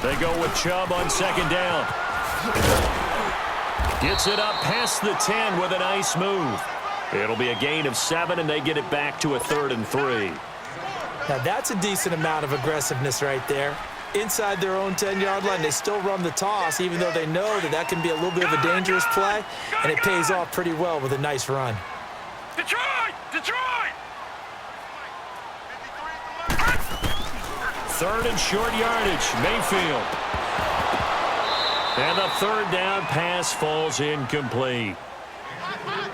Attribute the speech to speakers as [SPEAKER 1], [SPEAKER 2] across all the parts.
[SPEAKER 1] They go with Chubb on second down. Gets it up past the 10 with a nice move. It'll be a gain of 7, and they get it back to a 3rd and 3.
[SPEAKER 2] Now, that's a decent amount of aggressiveness right there. Inside their own 10-yard line, they still run the toss, even though they know that that can be a little bit of a dangerous play, and it pays off pretty well with a nice run.
[SPEAKER 3] Detroit! Detroit!
[SPEAKER 1] 3rd and short yardage, Mayfield. And the 3rd down pass falls incomplete.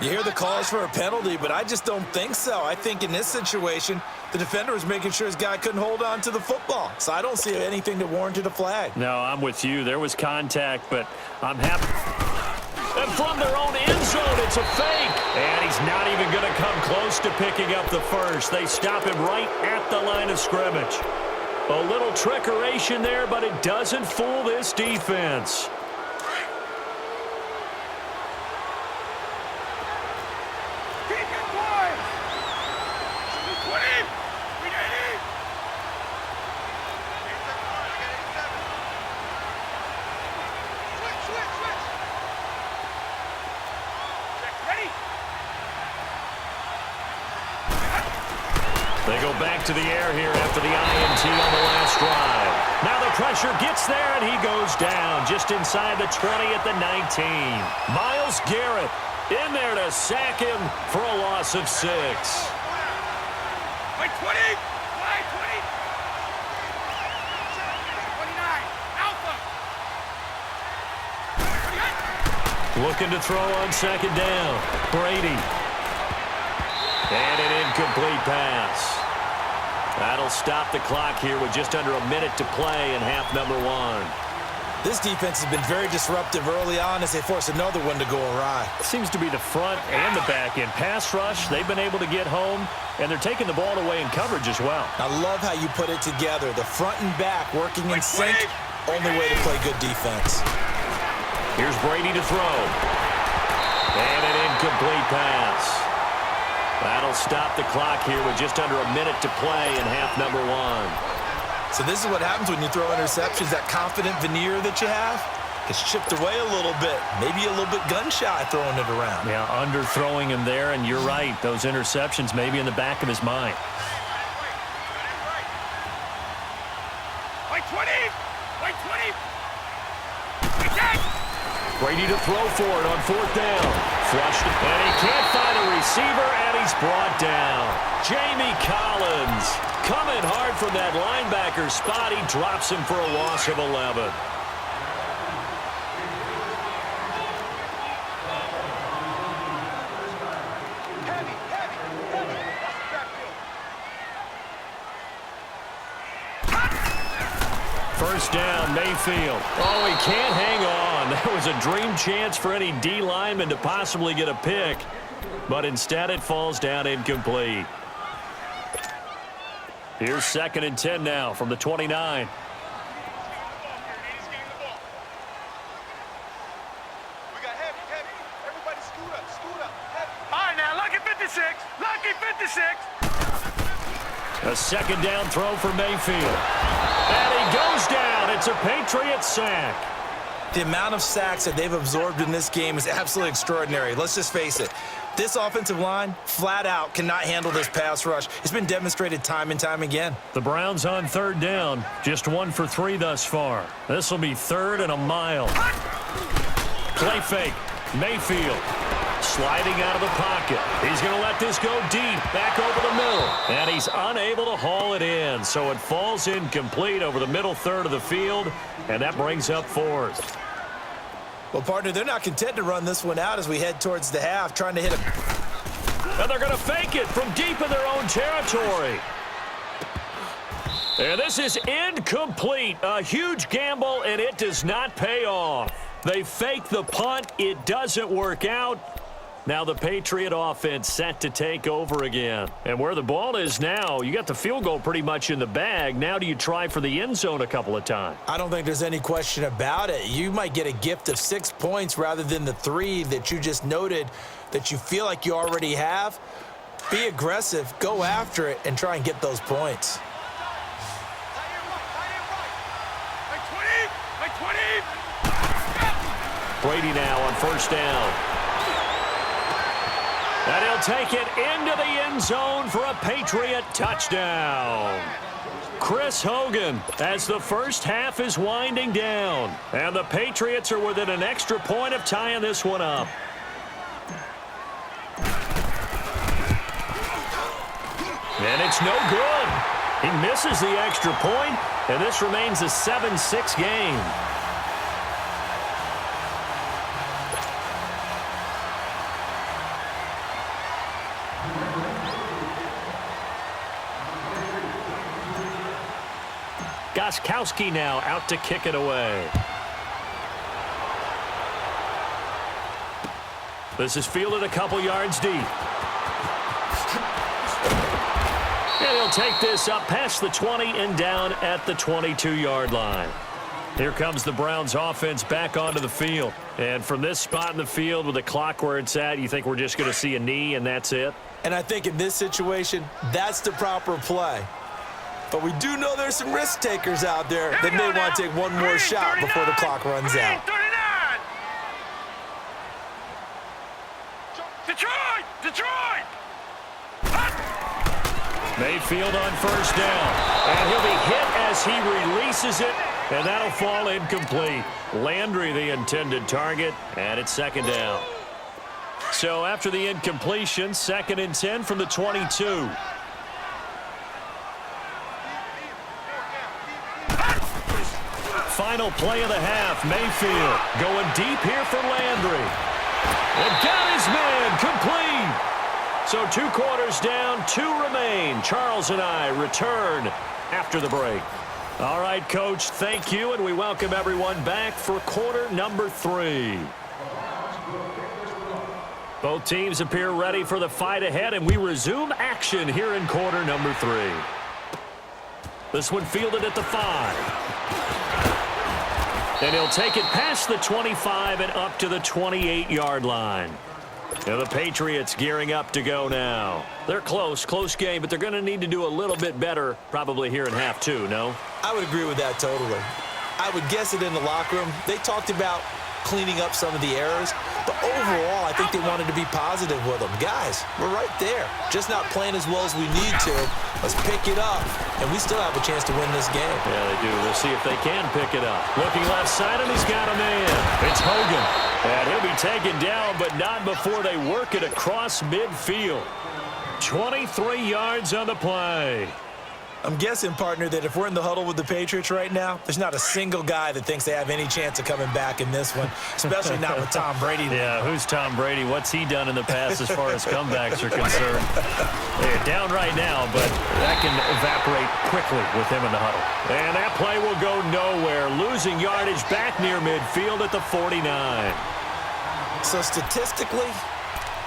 [SPEAKER 2] You hear the calls for a penalty, but I just don't think so. I think in this situation, the defender was making sure his guy couldn't hold on to the football. So I don't see anything that warranted a flag.
[SPEAKER 1] No, I'm with you. There was contact, but I'm happy. And from their own end zone, it's a fake. And he's not even going to come close to picking up the first. They stop him right at the line of scrimmage. A little trickeration there, but it doesn't fool this defense. They go back to the air here after the INT on the last drive. Now the pressure gets there, and he goes down just inside the 20 at the 19. Myles Garrett in there to sack him for a loss of 6.
[SPEAKER 3] Wait, 20! Wide 20! 29! Alpha! 28!
[SPEAKER 1] Looking to throw on second down. Brady. And an incomplete pass. That'll stop the clock here with just under a minute to play in half number 1.
[SPEAKER 2] This defense has been very disruptive early on as they force another one to go awry.
[SPEAKER 1] Seems to be the front and the back end. Pass rush, they've been able to get home, and they're taking the ball away in coverage as well.
[SPEAKER 2] I love how you put it together. The front and back working in sync. Only way to play good defense.
[SPEAKER 1] Here's Brady to throw. And an incomplete pass. That'll stop the clock here with just under a minute to play in half number 1.
[SPEAKER 2] So this is what happens when you throw interceptions. That confident veneer that you have gets chipped away a little bit. Maybe a little bit gun-shy throwing it around.
[SPEAKER 1] Yeah, underthrowing him there, and you're right. Those interceptions may be in the back of his mind.
[SPEAKER 3] Wait, 20! Wait, 20!
[SPEAKER 1] Brady to throw for it on 4th down. Flushed, and he can't find a receiver, and he's brought down. Jamie Collins coming hard from that linebacker spot. He drops him for a loss of 11. First down, Mayfield. Oh, he can't hang on. That was a dream chance for any D lineman to possibly get a pick, but instead it falls down incomplete. Here's 2nd and 10 now from the 29.
[SPEAKER 3] All right, now, lucky 56. Lucky 56.
[SPEAKER 1] A second down throw for Mayfield. And he goes down. It's a Patriot sack.
[SPEAKER 2] The amount of sacks that they've absorbed in this game is absolutely extraordinary. Let's just face it. This offensive line, flat out, cannot handle this pass rush. It's been demonstrated time and time again.
[SPEAKER 1] The Browns on 3rd down. Just 1 for 3 thus far. This will be 3rd and a mile. Play fake. Mayfield sliding out of the pocket. He's going to let this go deep, back over the middle. And he's unable to haul it in, so it falls incomplete over the middle 3rd of the field, and that brings up 4th.
[SPEAKER 2] Well, partner, they're not content to run this one out as we head towards the half, trying to hit a...
[SPEAKER 1] And they're going to fake it from deep in their own territory. And this is incomplete. A huge gamble, and it does not pay off. They fake the punt. It doesn't work out. Now the Patriot offense set to take over again. And where the ball is now, you got the field goal pretty much in the bag. Now do you try for the end zone a couple of times?
[SPEAKER 2] I don't think there's any question about it. You might get a gift of 6 points rather than the 3 that you just noted that you feel like you already have. Be aggressive, go after it, and try and get those points.
[SPEAKER 3] Like 20!
[SPEAKER 1] Brady now on first down. And he'll take it into the end zone for a Patriot touchdown. Chris Hogan as the first half is winding down. And the Patriots are within an extra point of tying this one up. And it's no good. He misses the extra point, and this remains a 7-6 game. Gostkowski now out to kick it away. This is fielded a couple yards deep. And he'll take this up past the 20 and down at the 22-yard line. Here comes the Browns offense back onto the field. And from this spot in the field with the clock where it's at, you think we're just going to see a knee and that's it?
[SPEAKER 2] And I think in this situation, that's the proper play. But we do know there's some risk takers out there that may want to take one more shot before the clock runs out.
[SPEAKER 3] Detroit!
[SPEAKER 1] Mayfield on first down. And he'll be hit as he releases it, and that'll fall incomplete. Landry the intended target, and it's second down. So after the incompletion, 2nd and 10 from the 22. Final play of the half. Mayfield going deep here for Landry. And got his man complete. So 2 quarters down, 2 remain. Charles and I return after the break. All right, Coach, thank you, and we welcome everyone back for quarter number 3. Both teams appear ready for the fight ahead, and we resume action here in quarter number 3. This one fielded at the 5. And he'll take it past the 25 and up to the 28-yard line. Now the Patriots gearing up to go now. They're close game, but they're going to need to do a little bit better probably here in half 2, no?
[SPEAKER 2] I would agree with that totally. I would guess it in the locker room. They talked about cleaning up some of the errors, but overall, I think they wanted to be positive with them. Guys, we're right there. Just not playing as well as we need to. Let's pick it up, and we still have a chance to win this game.
[SPEAKER 1] Yeah, they do. We'll see if they can pick it up. Looking left side, and he's got a man. It's Hogan. And he'll be taken down, but not before they work it across midfield. 23 yards on the play.
[SPEAKER 2] I'm guessing, partner, that if we're in the huddle with the Patriots right now, there's not a single guy that thinks they have any chance of coming back in this one, especially not with Tom Brady.
[SPEAKER 1] Yeah, who's Tom Brady? What's he done in the past as far as comebacks are concerned? They're down right now, but that can evaporate quickly with him in the huddle. And that play will go nowhere, losing yardage back near midfield at the 49.
[SPEAKER 2] So statistically,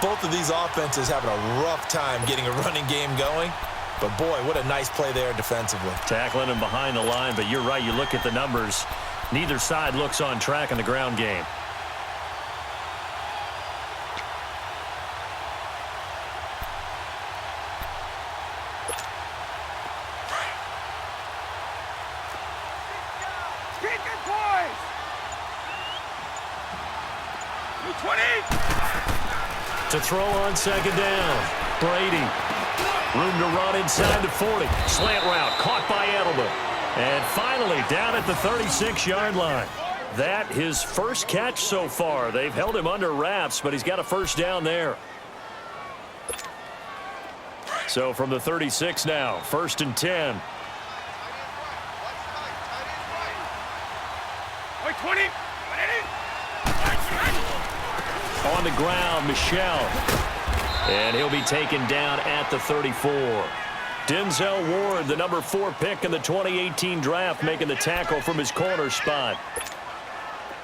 [SPEAKER 2] both of these offenses having a rough time getting a running game going. But, boy, what a nice play there defensively.
[SPEAKER 1] Tackling him behind the line, but you're right. You look at the numbers. Neither side looks on track in the ground game. To throw on second down. Brady. Room to run inside the 40. Slant route caught by Edelman. And finally down at the 36-yard line. That his first catch so far. They've held him under wraps, but he's got a first down there. So from the 36 now, 1st and 10.
[SPEAKER 3] 20.
[SPEAKER 1] On the ground, Michelle. And he'll be taken down at the 34. Denzel Ward, the number 4 pick in the 2018 draft, making the tackle from his corner spot.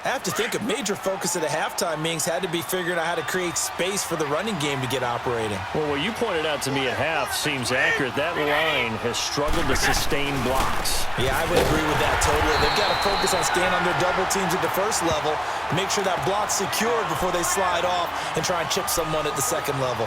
[SPEAKER 2] I have to think a major focus of the halftime meetings had to be figuring out how to create space for the running game to get operating.
[SPEAKER 1] Well, what you pointed out to me at half seems accurate. That line has struggled to sustain blocks.
[SPEAKER 2] Yeah, I would agree with that totally. They've got to focus on staying on their double teams at the first level, make sure that block's secured before they slide off and try and chip someone at the second level.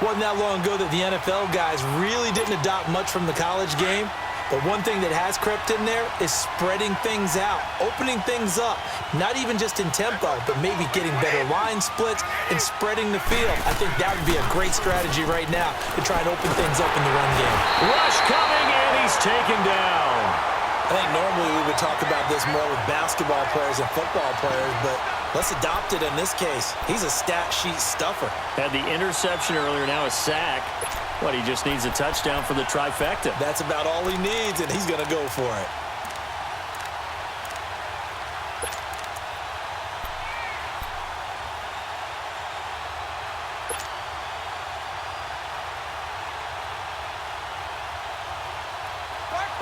[SPEAKER 2] Wasn't that long ago that the NFL guys really didn't adopt much from the college game, But one thing that has crept in there is spreading things out, opening things up, not even just in tempo, but maybe getting better line splits and spreading the field. I think that would be a great strategy right now to try and open things up in the run game.
[SPEAKER 1] Rush coming, and he's taken down.
[SPEAKER 2] I think normally we would talk about this more with basketball players and football players, but let's adopt it in this case. He's a stat sheet stuffer.
[SPEAKER 1] Had the interception earlier, now a sack. What, he just needs a touchdown for the trifecta.
[SPEAKER 2] That's about all he needs, and he's going to go for it.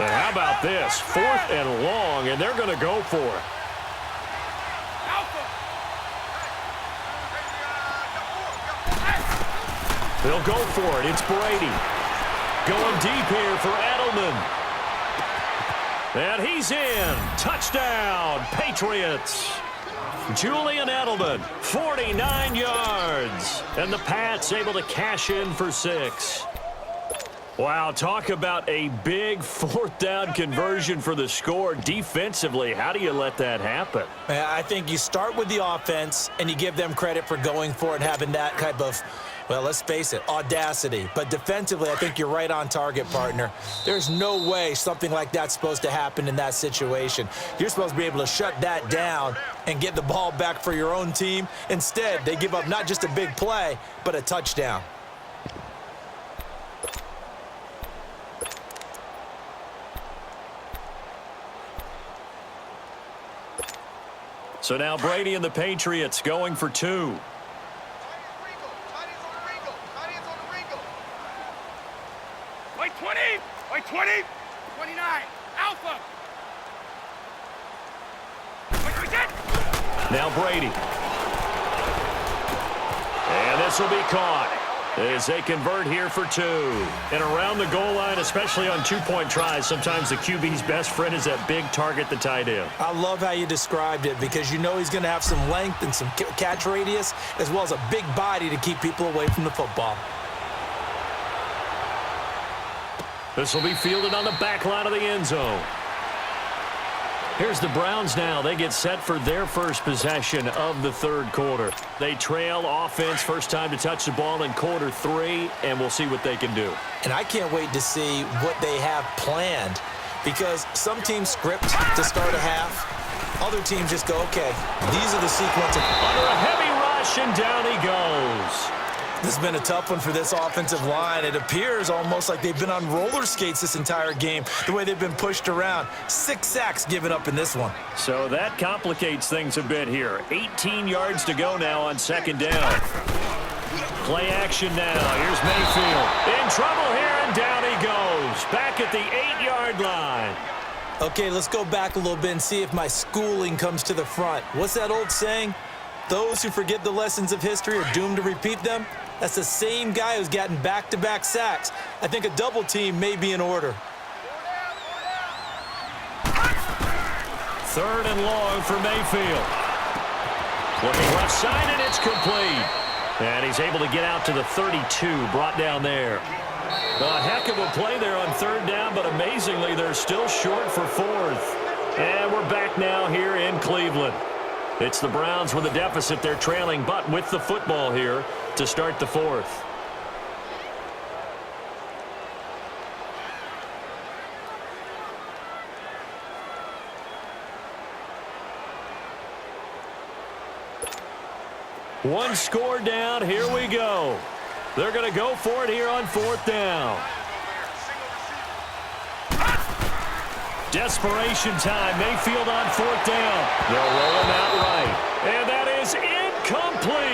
[SPEAKER 1] And how about this? 4th and long, and they're going to go for it. They'll go for it. It's Brady. Going deep here for Edelman. And he's in. Touchdown, Patriots. Julian Edelman, 49 yards. And the Pats able to cash in for 6. Wow, talk about a big 4th down conversion for the score. Defensively, how do you let that happen?
[SPEAKER 2] I think you start with the offense, and you give them credit for going for it and having that type of, well, let's face it, audacity. But defensively, I think you're right on target, partner. There's no way something like that's supposed to happen in that situation. You're supposed to be able to shut that down and get the ball back for your own team. Instead, they give up not just a big play, but a touchdown.
[SPEAKER 1] So now Brady and the Patriots going for 2.
[SPEAKER 3] White 20, white 20, 29, Alpha. White 20.
[SPEAKER 1] Now Brady. And this will be caught as they convert here for 2. And around the goal line, especially on 2-point tries, sometimes the QB's best friend is that big target, the tight end.
[SPEAKER 2] I love how you described it because you know he's going to have some length and some catch radius as well as a big body to keep people away from the football.
[SPEAKER 1] This will be fielded on the back line of the end zone. Here's the Browns now. They get set for their first possession of the 3rd quarter. They trail offense, first time to touch the ball in quarter 3, and we'll see what they can do.
[SPEAKER 2] And I can't wait to see what they have planned because some teams script to start a half. Other teams just go, okay, these are the sequences.
[SPEAKER 1] Under a heavy rush, and down he goes.
[SPEAKER 2] This has been a tough one for this offensive line. It appears almost like they've been on roller skates this entire game, the way they've been pushed around. 6 sacks given up in this one.
[SPEAKER 1] So that complicates things a bit here. 18 yards to go now on 2nd down. Play action now. Here's Mayfield. In trouble here, and down he goes. Back at the 8-yard line.
[SPEAKER 2] Okay, let's go back a little bit and see if my schooling comes to the front. What's that old saying? Those who forget the lessons of history are doomed to repeat them. That's the same guy who's gotten back-to-back sacks. I think a double team may be in order.
[SPEAKER 1] 3rd and long for Mayfield. Looking left side, and it's complete. And he's able to get out to the 32, brought down there. A heck of a play there on 3rd down, but amazingly, they're still short for 4th. And we're back now here in Cleveland. It's the Browns with a deficit. They're trailing, but with the football here to start the 4th. One score down. Here we go. They're going to go for it here on 4th down. Desperation time. Mayfield on 4th down. They'll roll him out right. And that is incomplete.